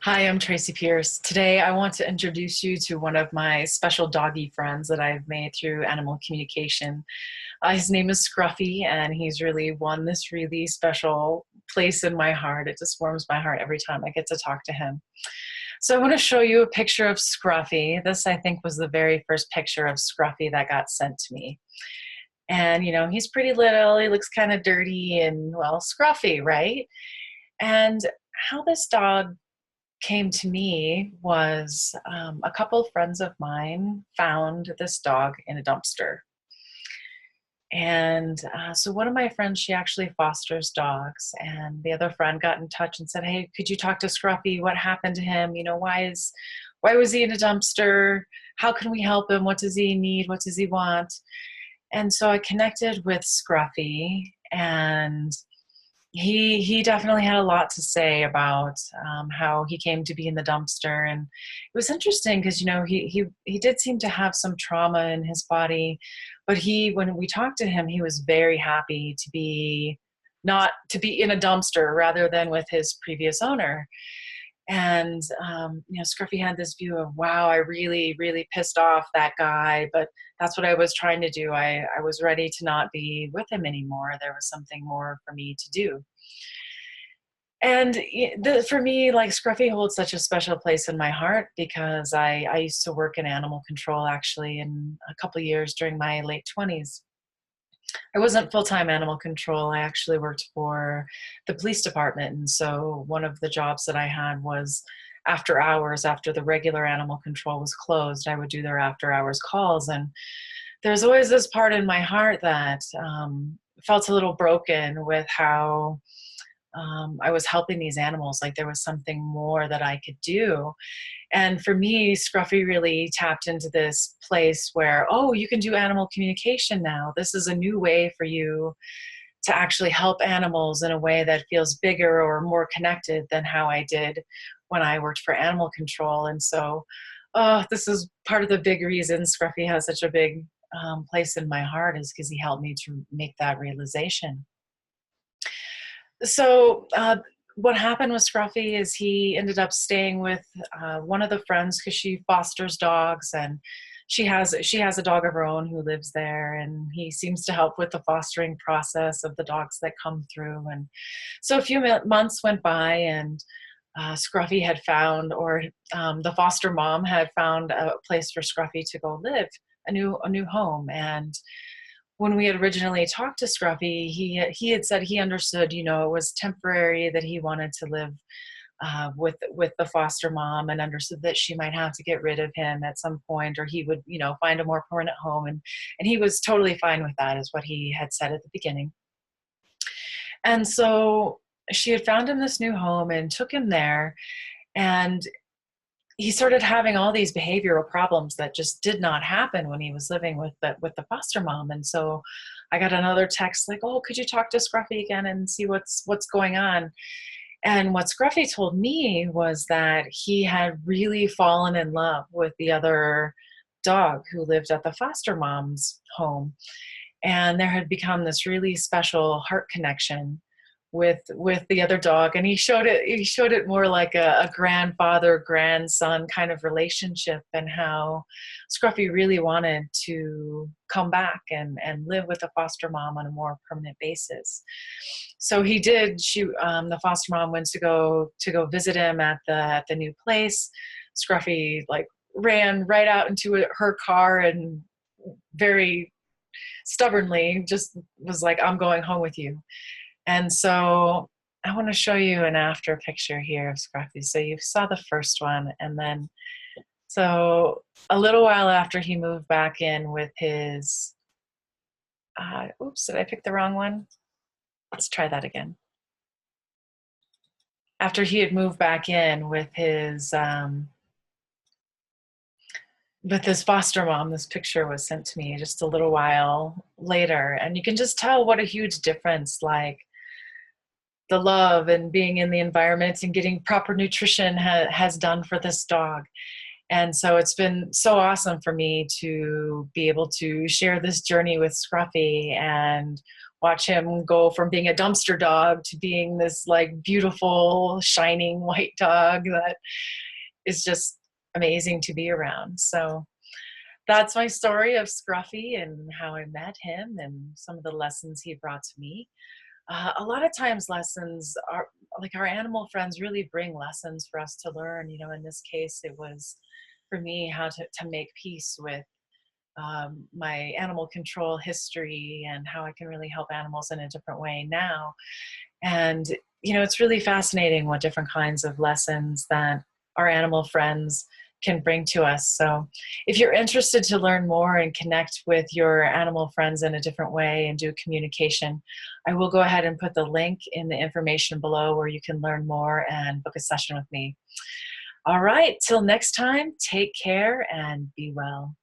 Hi, I'm Tracy Pierce. Today, I want to introduce you to one of my special doggy friends that I've made through animal communication. His name is Scruffy, and he's really won this really special place in my heart. It just warms my heart every time I get to talk to him. So, I want to show you a picture of Scruffy. This, I think, was the very first picture of Scruffy that got sent to me. And, he's pretty little, he looks kind of dirty and, well, scruffy, right? And how this dog came to me was a couple of friends of mine found this dog in a dumpster. And so one of my friends, she actually fosters dogs, and the other friend got in touch and said, "Hey, could you talk to Scruffy? What happened to him? Why was he in a dumpster? How can we help him? What does he need? What does he want?" And so I connected with Scruffy, and he definitely had a lot to say about how he came to be in the dumpster. And it was interesting because he did seem to have some trauma in his body, but when we talked to him, he was very happy to be not to be in a dumpster rather than with his previous owner. And Scruffy had this view of, wow, I really really pissed off that guy, but that's what I was trying to do. I was ready to not be with him anymore. There was something more for me to do. And for me, like, Scruffy holds such a special place in my heart because I used to work in animal control, actually, in a couple of years during my late 20s. I wasn't full-time animal control. I actually worked for the police department. And so one of the jobs that I had was after hours, after the regular animal control was closed, I would do their after hours calls. And there's always this part in my heart that felt a little broken with how I was helping these animals. Like, there was something more that I could do. And for me, Scruffy really tapped into this place where, oh, you can do animal communication now. This is a new way for you to actually help animals in a way that feels bigger or more connected than how I did when I worked for animal control. And so, this is part of the big reason Scruffy has such a big place in my heart, is because he helped me to make that realization. So what happened with Scruffy is he ended up staying with one of the friends, because she fosters dogs, and she has a dog of her own who lives there, and he seems to help with the fostering process of the dogs that come through. And so a few months went by, and Scruffy had found, or the foster mom had found a place for Scruffy to go live, a new home. And when we had originally talked to Scruffy, he had said he understood, it was temporary, that he wanted to live with the foster mom, and understood that she might have to get rid of him at some point, or he would, find a more permanent home. And he was totally fine with that, is what he had said at the beginning. And so she had found him this new home and took him there, and he started having all these behavioral problems that just did not happen when he was living with the foster mom. And so I got another text like, "Oh, could you talk to Scruffy again and see what's going on?" And what Scruffy told me was that he had really fallen in love with the other dog who lived at the foster mom's home, and there had become this really special heart connection with the other dog. And he showed it more like a grandfather grandson kind of relationship, and how Scruffy really wanted to come back and live with the foster mom on a more permanent basis. So he did. The foster mom went to go visit him at the new place. Scruffy, like, ran right out into her car, and very stubbornly just was like, "I'm going home with you." And so I want to show you an after picture here of Scruffy. So you saw the first one, and then so a little while after he moved back in with his, oops, did I pick the wrong one? Let's try that again. After he had moved back in with his foster mom, this picture was sent to me just a little while later, and you can just tell what a huge difference, like, the love and being in the environment and getting proper nutrition has done for this dog. And so it's been so awesome for me to be able to share this journey with Scruffy, and watch him go from being a dumpster dog to being this like beautiful, shining white dog that is just amazing to be around. So that's my story of Scruffy and how I met him and some of the lessons he brought to me. A lot of times lessons are like our animal friends really bring lessons for us to learn. You know, in this case, it was for me how to make peace with my animal control history and how I can really help animals in a different way now. And, you know, it's really fascinating what different kinds of lessons that our animal friends can bring to us. So if you're interested to learn more and connect with your animal friends in a different way and do communication, I will go ahead and put the link in the information below where you can learn more and book a session with me. All right, till next time, take care and be well.